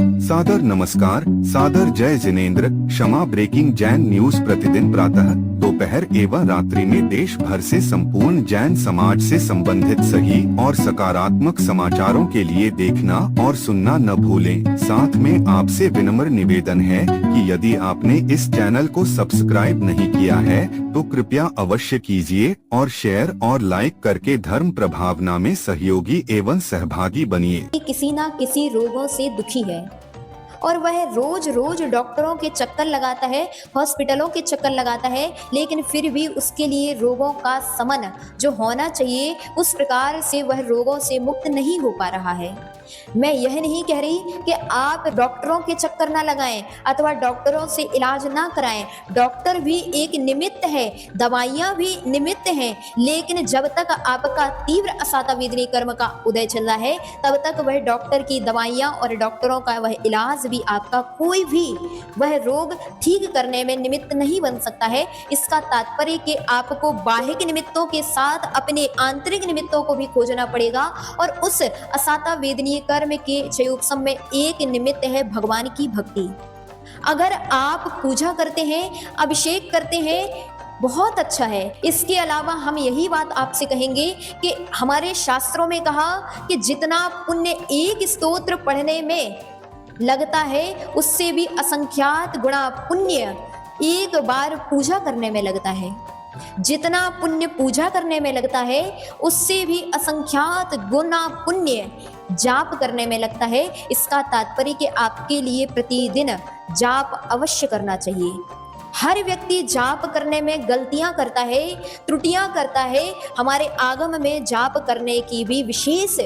सादर नमस्कार, सादर जय जिनेंद्र। क्षमा ब्रेकिंग जैन न्यूज प्रतिदिन प्रातः, दोपहर एवं रात्रि में देश भर से संपूर्ण जैन समाज से संबंधित सही और सकारात्मक समाचारों के लिए देखना और सुनना न भूलें। साथ में आपसे विनम्र निवेदन है कि यदि आपने इस चैनल को सब्सक्राइब नहीं किया है तो कृपया अवश्य कीजिए और शेयर और लाइक करके धर्म प्रभावना में सहयोगी एवं सहभागी बनिए। किसी ना किसी रोगों से दुखी है और वह रोज रोज डॉक्टरों के चक्कर लगाता है, हॉस्पिटलों के चक्कर लगाता है, लेकिन फिर भी उसके लिए रोगों का शमन जो होना चाहिए उस प्रकार से वह रोगों से मुक्त नहीं हो पा रहा है। मैं यह नहीं कह रही कि आप डॉक्टरों के चक्कर ना लगाएं अथवा डॉक्टरों से इलाज ना कराएं। डॉक्टर भी एक निमित्त है, दवाइयां भी निमित्त हैं, लेकिन जब तक आपका तीव्र असाता वेदनी कर्म का उदय चल रहा है तब तक वह डॉक्टर की दवाइयां और डॉक्टरों का वह इलाज भी आपका कोई भी वह रोग ठीक करने में निमित्त नहीं बन सकता है। इसका तात्पर्य कि आपको बाह्य निमित्तों के साथ अपने आंतरिक निमित्तों को भी खोजना पड़ेगा और उस असाता वेदनीय कर्म के चयोपशम में एक निमित्त है भगवान की भक्ति। अगर आप पूजा करते हैं, अभिषेक करते हैं, बहुत अच्छा है। इसके अलावा हम यही बात आपसे कहेंगे कि हमारे शास्त्रों में कहा कि जितना पुण्य एक स्तोत्र पढ़ने में लगता है उससे भी असंख्यात गुणा पुण्य एक बार पूजा करने में लगता है। जितना पुण्य पूजा करने में लगता है उससे भी असंख्यात गुना पुण्य जाप करने में लगता है। इसका तात्पर्य कि आपके लिए प्रतिदिन जाप अवश्य करना चाहिए। हर व्यक्ति जाप करने में गलतियां करता है, त्रुटियां करता है। हमारे आगम में जाप करने की भी विशेष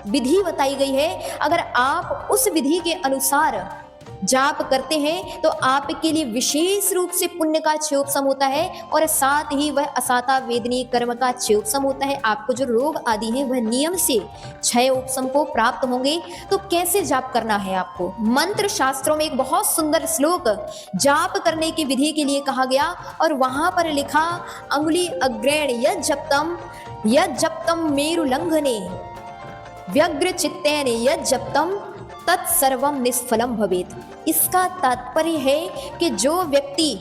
विधि बताई गई है। अगर आप उस विधि के अनुसार जाप करते हैं तो आपके लिए विशेष रूप से पुण्य का क्षयोपशम होता है और साथ ही वह असाता वेदनी कर्म का क्षयोपशम होता है। आपको जो रोग आदि हैं वह नियम से क्षयोपशम को प्राप्त होंगे। तो कैसे जाप करना है आपको? मंत्र शास्त्रों में एक बहुत सुंदर श्लोक जाप करने की विधि के लिए कहा गया और वहां पर लिखा, अंगुली अग्रेण यद जप्तम मेरु लंघने व्यग्र चित्तेन यद जप्तम तत्सर्वम निष्फलम भवेत। इसका तात्पर्य है कि जो व्यक्ति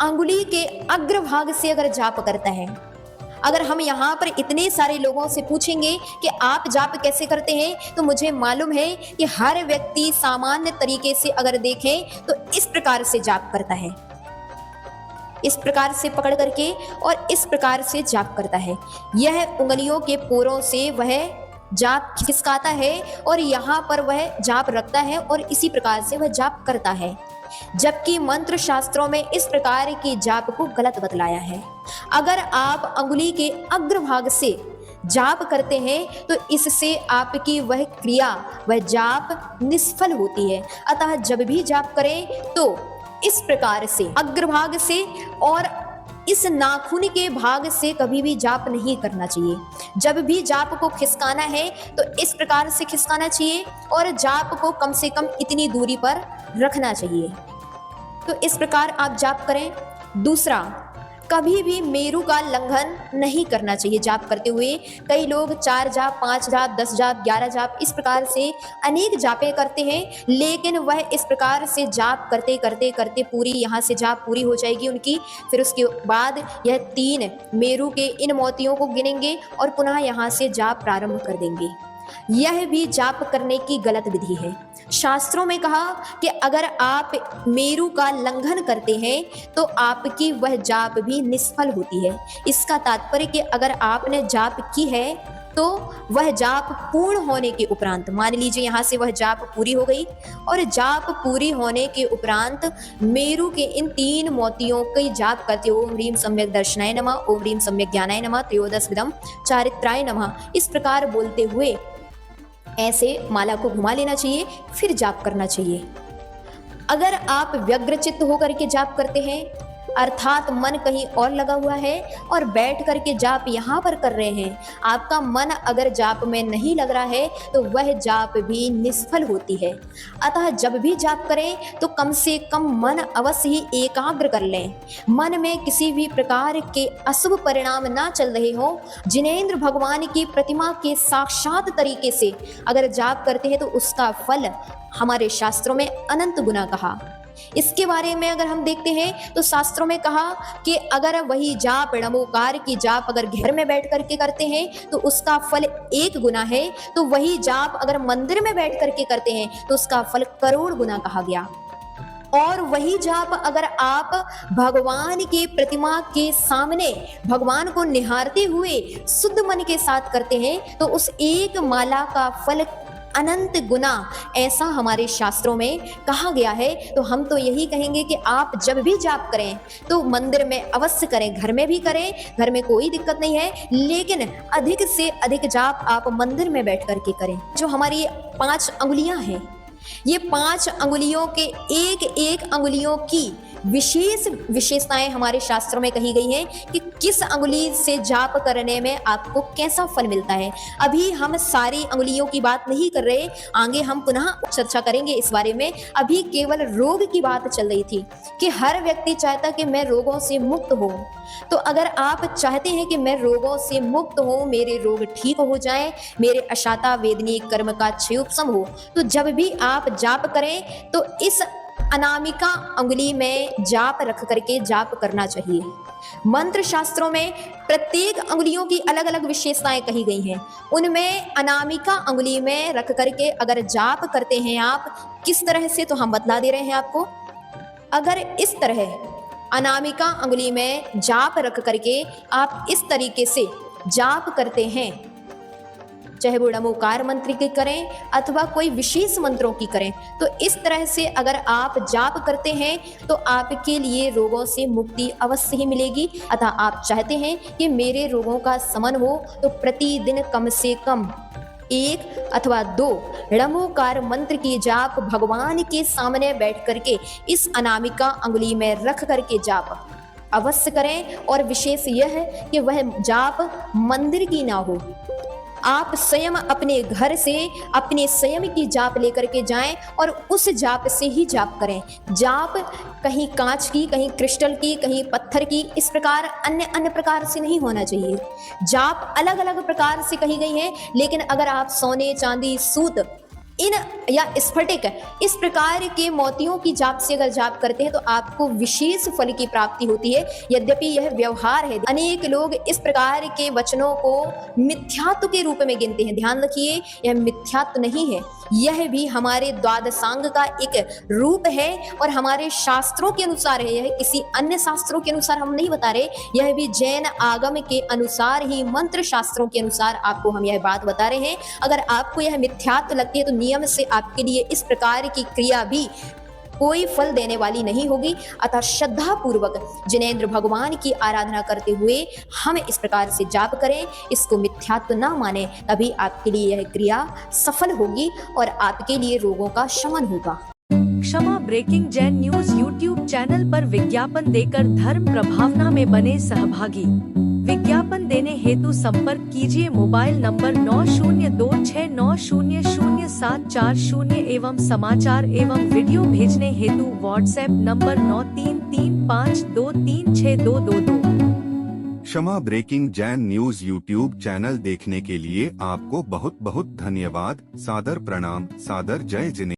अंगुली के अग्रभाग से अगर जाप करता है, अगर हम यहाँ पर इतने सारे लोगों से पूछेंगे कि आप जाप कैसे करते हैं तो मुझे मालूम है कि हर व्यक्ति सामान्य तरीके से अगर देखें तो इस प्रकार से जाप करता है, इस प्रकार से पकड़ करके और इस प्रकार से जाप करता है। यह उंगलियों के पोरों से वह जाप खिसकाता है और यहाँ पर वह जाप रखता है और इसी प्रकार से वह जाप करता है। जबकि मंत्र शास्त्रों में इस प्रकार की जाप को गलत बतलाया है। अगर आप अंगुली के अग्रभाग से जाप करते हैं तो इससे आपकी वह क्रिया, वह जाप निष्फल होती है। अतः जब भी जाप करें तो इस प्रकार से अग्रभाग से और इस नाखून के भाग से कभी भी जाप नहीं करना चाहिए। जब भी जाप को खिसकाना है तो इस प्रकार से खिसकाना चाहिए और जाप को कम से कम इतनी दूरी पर रखना चाहिए। तो इस प्रकार आप जाप करें। दूसरा, कभी भी मेरु का लंघन नहीं करना चाहिए जाप करते हुए। कई लोग 4 जाप, 5 जाप, 10 जाप, 11 जाप इस प्रकार से अनेक जापें करते हैं, लेकिन वह इस प्रकार से जाप करते करते करते पूरी यहाँ से जाप पूरी हो जाएगी उनकी। फिर उसके बाद यह 3 मेरु के इन मोतियों को गिनेंगे और पुनः यहाँ से जाप प्रारंभ कर देंगे। यह भी जाप करने की गलत विधि है। शास्त्रों में कहा कि अगर आप मेरु का लंघन करते हैं तो आपकी वह जाप भी निष्फल होती है। इसका तात्पर्य कि अगर आपने जाप की है तो वह जाप पूर्ण होने के उपरांत, मान लीजिए यहाँ से वह जाप पूरी हो गई और जाप पूरी होने के उपरांत मेरु के इन 3 मोतियों की जाप करते हो, ओम ह्रीम सम्यक दर्शनाय नमः, ओम ह्रीम सम्यक ज्ञानाय नमः, त्रयोदश विदम चारित्राय नमः, इस प्रकार बोलते हुए ऐसे माला को घुमा लेना चाहिए, फिर जाप करना चाहिए। अगर आप व्यग्रचित्त होकर के जाप करते हैं अर्थात मन कहीं और लगा हुआ है और बैठ करके जाप यहाँ पर कर रहे हैं। आपका मन अगर जाप में नहीं लग रहा है तो वह जाप भी निष्फल होती है। अतः जब भी जाप करें तो कम से कम मन अवश्य ही एकाग्र कर लें। मन में किसी भी प्रकार के अशुभ परिणाम ना चल रहे हो। जिनेंद्र भगवान की प्रतिमा के साक्षात तरीके से अगर जाप करते हैं तो उसका फल हमारे शास्त्रों में अनंत गुना कहा। इसके बारे में अगर हम देखते हैं तो शास्त्रों में कहा कि अगर वही जाप नमोकार की जाप अगर घर में बैठ करके करते हैं तो उसका फल 1 गुना है, तो वही जाप अगर मंदिर में बैठ करके करते हैं तो उसका फल करोड़ गुना कहा गया। और वही जाप अगर आप भगवान के प्रतिमा के सामने भगवान को निहारते हुए शुद्ध मन के साथ करते हैं तो उस 1 माला का फल अनंत गुना ऐसा हमारे शास्त्रों में कहा गया है। तो हम तो यही कहेंगे कि आप जब भी जाप करें तो मंदिर में अवश्य करें, घर में भी करें, घर में कोई दिक्कत नहीं है, लेकिन अधिक से अधिक जाप आप मंदिर में बैठ करके करें। जो हमारी 5 अंगुलियां हैं, ये 5 अंगुलियों के एक एक अंगुलियों की विशेष विशेषताएं हमारे शास्त्रों में कही गई हैं कि किस अंगुली से जाप करने में आपको कैसा फल मिलता है। अभी हम सारी अंगुलियों की बात नहीं कर रहे, आगे हम पुनः चर्चा करेंगे इस बारे में। अभी केवल रोग की बात चल रही थी कि हर व्यक्ति चाहता कि मैं रोगों से मुक्त हूँ। तो अगर आप चाहते हैं कि मैं रोगों से मुक्त हूँ, मेरे रोग ठीक हो जाएं, मेरे अशाता वेदनी कर्म का क्षय उपशम हो, तो जब भी आप जाप करें तो इस अनामिका अंगुली में जाप रख करके जाप करना चाहिए। मंत्र शास्त्रों में प्रत्येक अंगुलियों की अलग अलग विशेषताएं कही गई हैं। उनमें अनामिका अंगुली में रख करके अगर जाप करते हैं आप, किस तरह से तो हम बतला दे रहे हैं आपको। अगर इस तरह अनामिका अंगुली में जाप रख करके आप इस तरीके से जाप करते हैं, चाहे वो नमोकार मंत्र की करें अथवा कोई विशेष मंत्रों की करें, तो इस तरह से अगर आप जाप करते हैं तो आपके लिए रोगों से मुक्ति अवश्य ही मिलेगी। अतः आप चाहते हैं कि मेरे रोगों का शमन हो तो प्रतिदिन कम से कम 1 अथवा 2 नमोकार मंत्र की जाप भगवान के सामने बैठ करके इस अनामिका अंगुली में रख करके जाप अवश्य करें। और विशेष यह है कि वह जाप मंदिर की ना हो, आप स्वयं अपने घर से अपने स्वयं की जाप लेकर के जाएं और उस जाप से ही जाप करें। जाप कहीं कांच की, कहीं क्रिस्टल की, कहीं पत्थर की, इस प्रकार अन्य प्रकार से नहीं होना चाहिए। जाप अलग अलग प्रकार से कही गई है, लेकिन अगर आप सोने, चांदी, सूत इन या स्फटिक इस प्रकार के मोतियों की जाप से अगर जाप करते हैं तो आपको विशेष फल की प्राप्ति होती है। यद्यपि यह व्यवहार है, अनेक लोग इस प्रकार के वचनों को मिथ्यात्व के रूप में गिनते हैं। ध्यान रखिए, यह मिथ्यात्व नहीं है, यह भी हमारे द्वादशांग का एक रूप है और हमारे शास्त्रों के अनुसार है। यह किसी अन्य शास्त्रों के अनुसार हम नहीं बता रहे, यह भी जैन आगम के अनुसार ही, मंत्र शास्त्रों के अनुसार आपको हम यह बात बता रहे हैं। अगर आपको यह मिथ्यात्व लगती है तो नियम से आपके लिए इस प्रकार की क्रिया भी कोई फल देने वाली नहीं होगी। अतः श्रद्धा पूर्वक जिनेंद्र भगवान की आराधना करते हुए हम इस प्रकार से जाप करें, इसको मिथ्यात्व ना माने, तभी आपके लिए यह क्रिया सफल होगी और आपके लिए रोगों का शमन होगा। Kshama breaking Jain news YouTube channel पर विज्ञापन देकर धर्म प्रभावना में बने सहभागी। विज्ञापन देने हेतु संपर्क कीजिए मोबाइल नंबर 9026900740 एवं समाचार एवं वीडियो भेजने हेतु WhatsApp number 9335236222। Kshama breaking Jain news YouTube channel देखने के लिए आपको बहुत बहुत धन्यवाद। सादर प्रणाम, सादर जय जिनेंद्र।